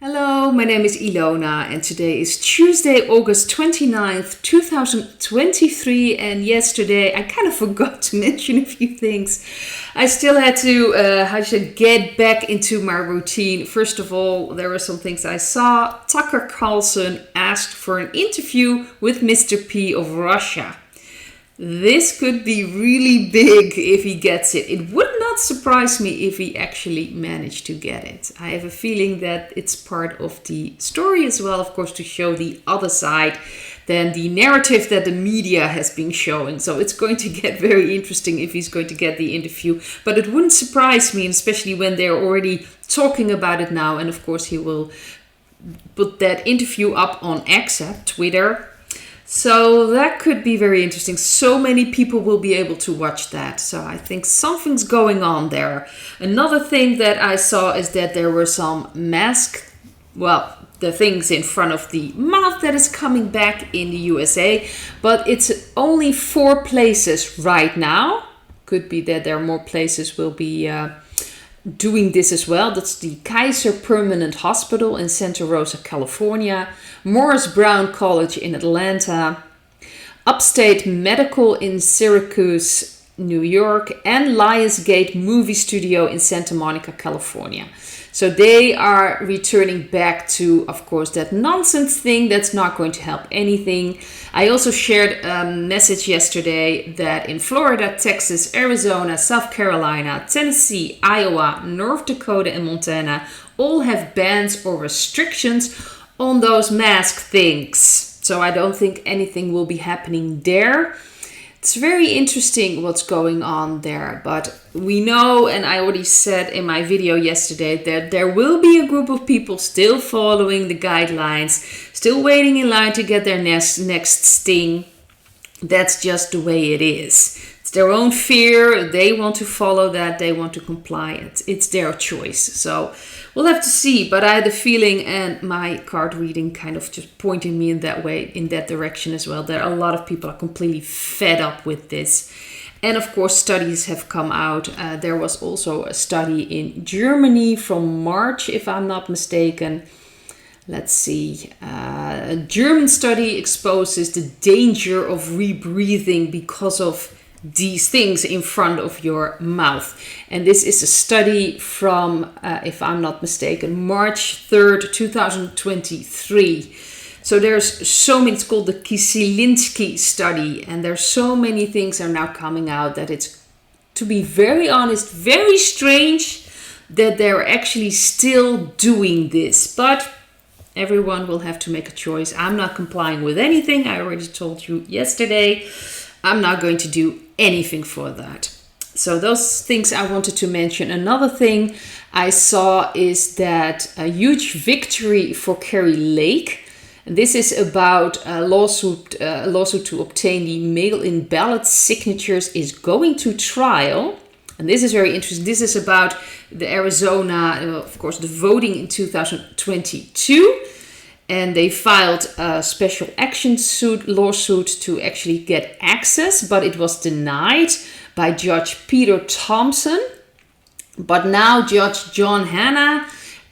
Hello, my name is Ilona and today is Tuesday, August 29th, 2023. And yesterday I kind of forgot to mention a few things. I still had to, get back into my routine. First of all, there were some things I saw. Tucker Carlson asked for an interview with Mr. P of Russia. This could be really big if he gets it. It would not surprise me if he actually managed to get it. I have a feeling that it's part of the story as well, of course, to show the other side than the narrative that the media has been showing. So it's going to get very interesting if he's going to get the interview. But it wouldn't surprise me, especially when they're already talking about it now. And of course, he will put that interview up on X, Twitter. So that could be very interesting. So many people will be able to watch that. So I think something's going on there. Another thing that I saw is that there were some the things in front of the mouth that is coming back in the USA. But it's only 4 places right now. Could be that there are more places will be doing this as well. That's the Kaiser Permanent Hospital in Santa Rosa, California, Morris Brown College in Atlanta, Upstate Medical in Syracuse, New York, and Lionsgate Movie Studio in Santa Monica, California. So they are returning back to, of course, that nonsense thing that's not going to help anything. I also shared a message yesterday that in Florida, Texas, Arizona, South Carolina, Tennessee, Iowa, North Dakota, and Montana all have bans or restrictions on those mask things. So I don't think anything will be happening there. It's very interesting what's going on there, but we know, and I already said in my video yesterday, that there will be a group of people still following the guidelines, still waiting in line to get their next sting. That's just the way it is. It's their own fear. They want to follow that. They want to comply. It's their choice. So we'll have to see. But I had a feeling, and my card reading kind of just pointed me in that way, in that direction as well, that a lot of people are completely fed up with this. And of course, studies have come out. There was also a study in Germany from March, if I'm not mistaken. Let's see. A German study exposes the danger of rebreathing because of these things in front of your mouth. And this is a study from, if I'm not mistaken, March 3rd, 2023. So there's so many, it's called the Kisilinski study. And there's so many things are now coming out that it's, to be very honest, very strange that they're actually still doing this. But everyone will have to make a choice. I'm not complying with anything. I already told you yesterday. I'm not going to do anything for that. So those things I wanted to mention. Another thing I saw is that a huge victory for Carrie Lake. And this is about a lawsuit to obtain the mail-in ballot signatures is going to trial. And this is very interesting. This is about the Arizona, of course, the voting in 2022. And they filed a special action lawsuit to actually get access, but it was denied by Judge Peter Thompson. But now Judge John Hanna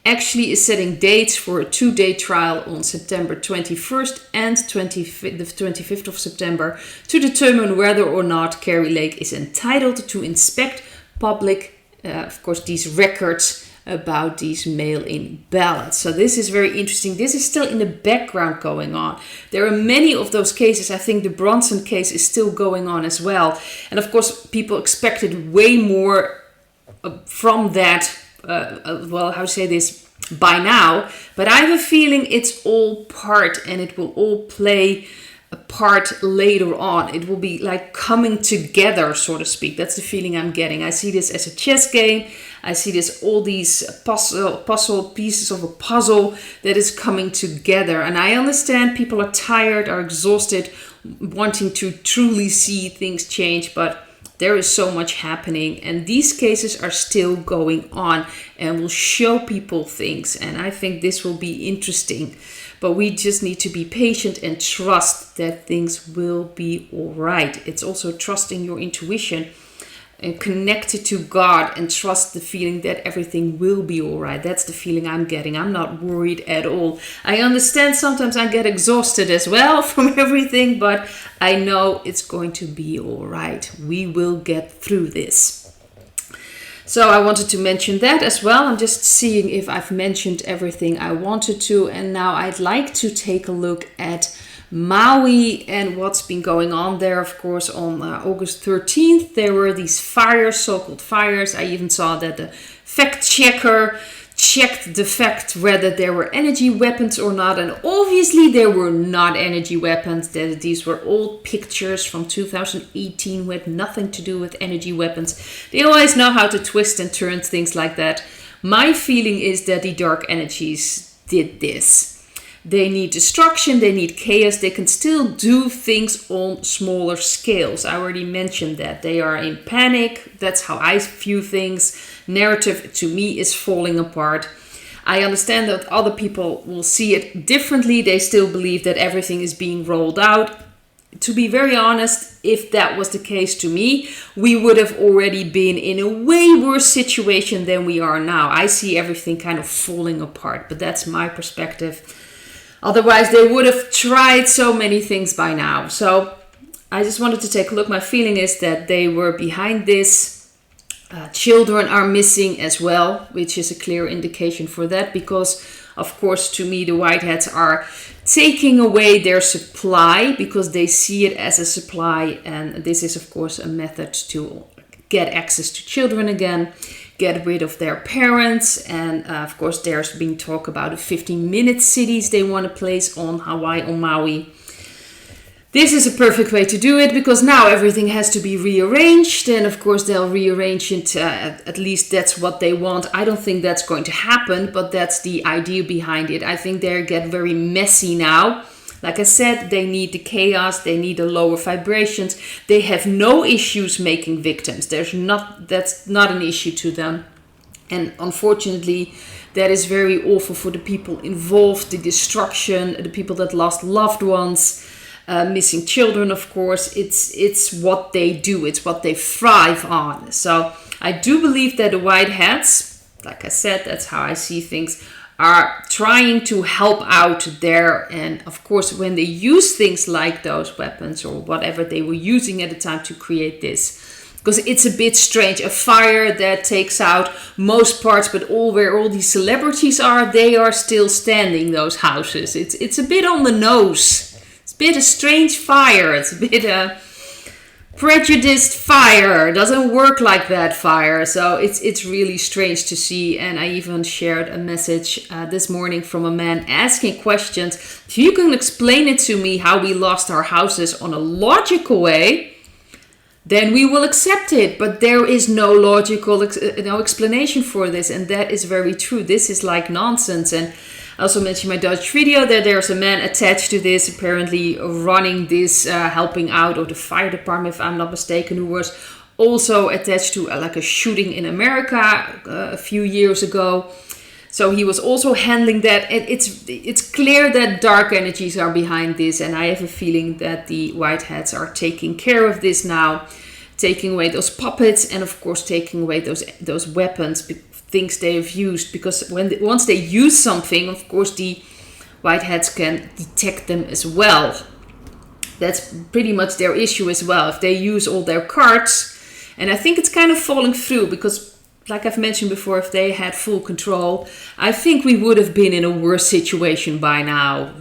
actually is setting dates for a 2-day trial on September 21st and the 25th of September to determine whether or not Carrie Lake is entitled to inspect public, of course, these records about these mail-in ballots. So this is very interesting. This is still in the background going on. There are many of those cases. I think the Bronson case is still going on as well. And of course, people expected way more from that, by now. But I have a feeling it's all part and it will all play a part later on. It will be like coming together, so to speak. That's the feeling I'm getting. I see this as a chess game. I see this, all these puzzle pieces of a puzzle that is coming together. And I understand people are tired, are exhausted, wanting to truly see things change, but there is so much happening, and these cases are still going on and will show people things. And I think this will be interesting. But we just need to be patient and trust that things will be all right. It's also trusting your intuition. and connected to God and trust the feeling that everything will be all right. That's the feeling I'm getting. I'm not worried at all. I understand sometimes I get exhausted as well from everything, but I know it's going to be all right. We will get through this. So I wanted to mention that as well. I'm just seeing if I've mentioned everything I wanted to. And now I'd like to take a look at Maui and what's been going on there. Of course, on August 13th, there were these fires, so-called fires. I even saw that the fact checker checked the fact whether there were energy weapons or not. And obviously there were not energy weapons. These were old pictures from 2018 with nothing to do with energy weapons. They always know how to twist and turn things like that. My feeling is that the dark energies did this. They need destruction, they need chaos, they can still do things on smaller scales. I already mentioned that. They are in panic, that's how I view things. Narrative to me is falling apart. I understand that other people will see it differently. They still believe that everything is being rolled out. To be very honest, if that was the case to me, we would have already been in a way worse situation than we are now. I see everything kind of falling apart, but that's my perspective. Otherwise, they would have tried so many things by now. So I just wanted to take a look. My feeling is that they were behind this. Children are missing as well, which is a clear indication for that. Because, of course, to me, the white hats are taking away their supply because they see it as a supply. And this is, of course, a method to get access to children again. Get rid of their parents, and of course there's been talk about the 15-minute cities they want to place on Hawaii, on Maui. This is a perfect way to do it because now everything has to be rearranged, and of course they'll rearrange it, at least that's what they want. I don't think that's going to happen, but that's the idea behind it. I think they get very messy now. Like I said, they need the chaos, they need the lower vibrations. They have no issues making victims. That's not an issue to them. And unfortunately, that is very awful for the people involved, the destruction, the people that lost loved ones, missing children, of course. It's what they do, it's what they thrive on. So I do believe that the white hats, like I said, that's how I see things, are trying to help out there. And of course, when they use things like those weapons or whatever they were using at the time to create this, because it's a bit strange, a fire that takes out most parts, but where all these celebrities are, they are still standing, those houses. It's a bit on the nose. It's a bit a strange fire. It's a bit prejudiced fire. It doesn't work like that fire. So it's really strange to see. And I even shared a message this morning from a man asking questions. If you can explain it to me how we lost our houses on a logical way, then we will accept it. But there is no logical no explanation for this. And that is very true. This is like nonsense. And I also mentioned in my Dutch video that there's a man attached to this, apparently running this, helping out, or the fire department, if I'm not mistaken, who was also attached to like a shooting in America a few years ago. So he was also handling that. And it's clear that dark energies are behind this. And I have a feeling that the white hats are taking care of this now, taking away those puppets and, of course, taking away those weapons, things they have used, because once they use something, of course the white hats can detect them as well. That's pretty much their issue as well. If they use all their cards, and I think it's kind of falling through, because like I've mentioned before, if they had full control, I think we would have been in a worse situation by now.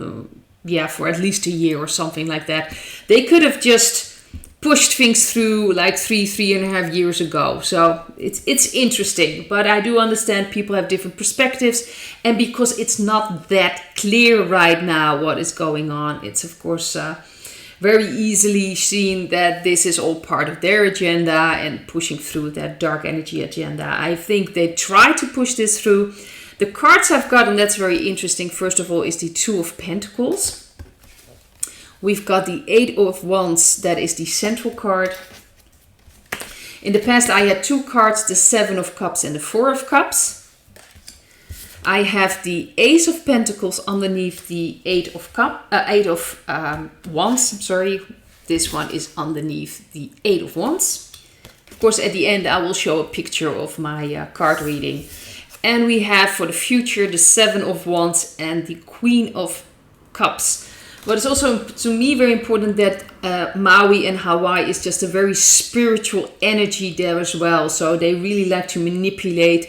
For at least a year or something like that. They could have just pushed things through like 3.5 years ago. So it's interesting, but I do understand people have different perspectives, and because it's not that clear right now what is going on, it's of course very easily seen that this is all part of their agenda and pushing through that dark energy agenda. I think they try to push this through. The cards I've got, and that's very interesting, first of all, is the Two of Pentacles. We've got the Eight of Wands, that is the central card. In the past, I had two cards, the Seven of Cups and the Four of Cups. I have the Ace of Pentacles underneath the Eight of Wands. I'm sorry, this one is underneath the Eight of Wands. Of course, at the end, I will show a picture of my card reading. And we have for the future the Seven of Wands and the Queen of Cups. But it's also, to me, very important that Maui and Hawaii is just a very spiritual energy there as well. So they really like to manipulate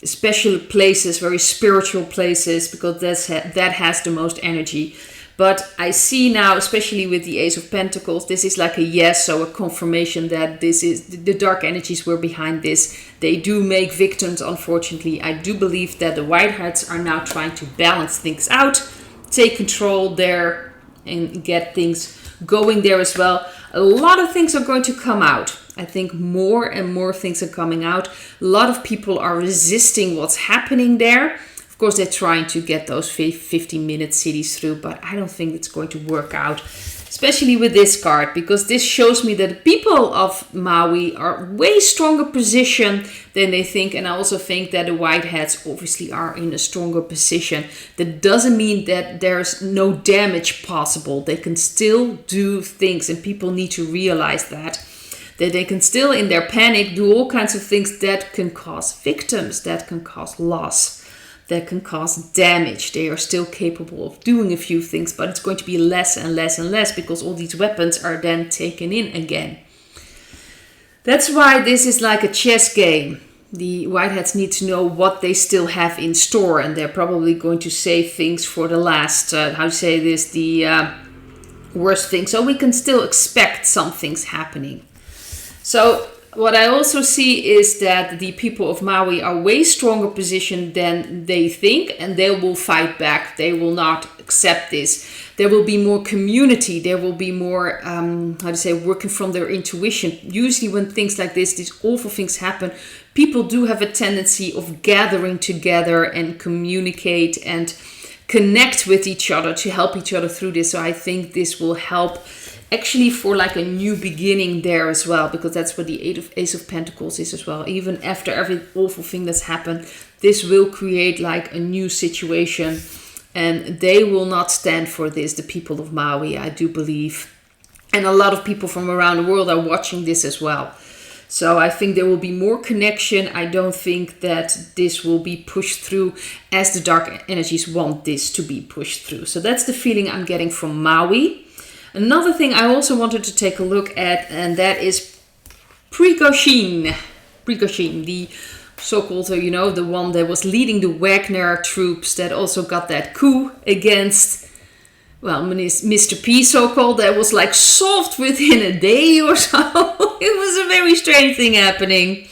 special places, very spiritual places, because that has the most energy. But I see now, especially with the Ace of Pentacles, this is like a yes, so a confirmation that this is the dark energies were behind this. They do make victims, unfortunately. I do believe that the Whiteheads are now trying to balance things out, take control there, and get things going there as well. A lot of things are going to come out. I think more and more things are coming out. A lot of people are resisting what's happening there. Of course, they're trying to get those 15-minute cities through, but I don't think it's going to work out, especially with this card, because this shows me that the people of Maui are way stronger position than they think. And I also think that the Whiteheads obviously are in a stronger position. That doesn't mean that there's no damage possible. They can still do things, and people need to realize that they can still, in their panic, do all kinds of things that can cause victims, that can cause loss, that can cause damage. They are still capable of doing a few things, but it's going to be less and less and less because all these weapons are then taken in again. That's why this is like a chess game. The Whiteheads need to know what they still have in store, and they're probably going to save things for the last, the worst thing. So we can still expect some things happening. So what I also see is that the people of Maui are way stronger positioned than they think, and they will fight back. They will not accept this. There will be more community. There will be more, working from their intuition. Usually when things like this, these awful things happen, people do have a tendency of gathering together and communicate and connect with each other to help each other through this. So I think this will help actually for like a new beginning there as well, because that's what the Ace of Pentacles is as well. Even after every awful thing that's happened, this will create like a new situation, and they will not stand for this, the people of Maui, I do believe. And a lot of people from around the world are watching this as well. So I think there will be more connection. I don't think that this will be pushed through as the dark energies want this to be pushed through. So that's the feeling I'm getting from Maui. Another thing I also wanted to take a look at, and that is Progi. Progi, the so-called, the one that was leading the Wagner troops that also got that coup against, Mr. P, so-called, that was like solved within a day or so. It was a very strange thing happening.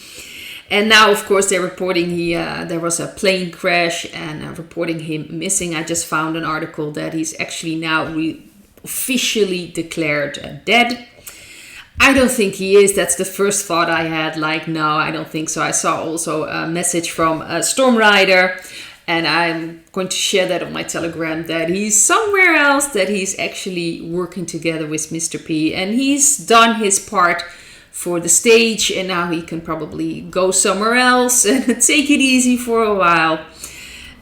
And now, of course, they're reporting there was a plane crash and reporting him missing. I just found an article that he's actually now officially declared dead. I don't think he is. That's the first thought I had. No, I don't think so. I saw also a message from Storm Rider, and I'm going to share that on my Telegram, that he's somewhere else, that he's actually working together with Mr. P, and he's done his part for the stage, and now he can probably go somewhere else and take it easy for a while.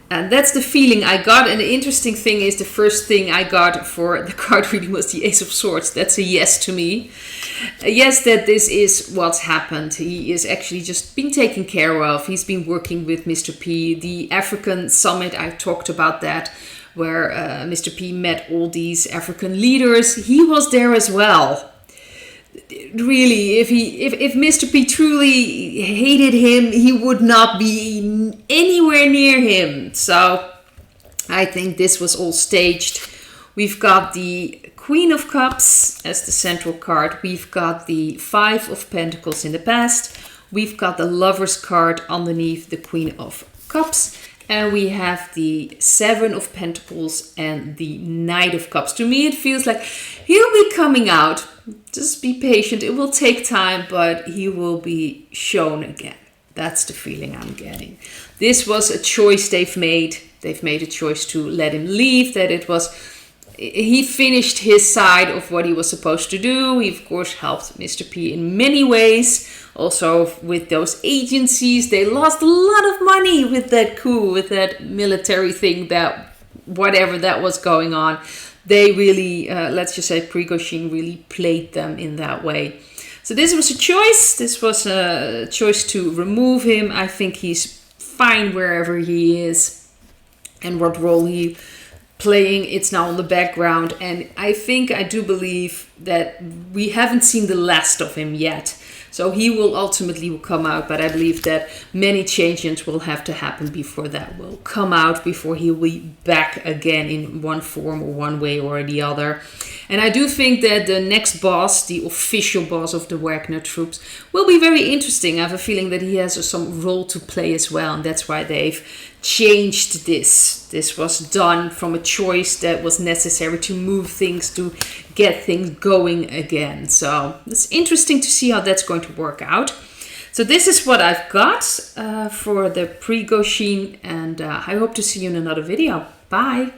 And that's the feeling I got. And the interesting thing is, the first thing I got for the card reading was the Ace of Swords. That's a yes to me. A yes, that this is what's happened. He is actually just being taken care of. He's been working with Mr. P. The African Summit, I talked about that, where Mr. P met all these African leaders. He was there as well. Really, if Mr. P truly hated him, he would not be anywhere near him. So I think this was all staged. We've got the Queen of Cups as the central card. We've got the Five of Pentacles in the past. We've got the Lover's card underneath the Queen of Cups. And we have the Seven of Pentacles and the Knight of Cups. To me, it feels like he'll be coming out. Just be patient. It will take time, but he will be shown again. That's the feeling I'm getting. This was a choice they've made. They've made a choice to let him leave. He finished his side of what he was supposed to do. He, of course, helped Mr. P in many ways. Also, with those agencies, they lost a lot of money with that coup, with that military thing, that whatever that was going on. They really, let's just say, Prigozhin really played them in that way. So this was a choice. This was a choice to remove him. I think he's fine wherever he is and what role he playing. It's now on the background, and I do believe that we haven't seen the last of him yet. So he will ultimately come out, but I believe that many changes will have to happen before that will come out, before he will be back again in one form or one way or the other. And I do think that the next boss, the official boss of the Wagner troops, will be very interesting. I have a feeling that he has some role to play as well, and that's why they've changed this. This was done from a choice that was necessary to move things, to get things going again. So it's interesting to see how that's going to work out. So this is what I've got for the pre-Goshin, and I hope to see you in another video. Bye!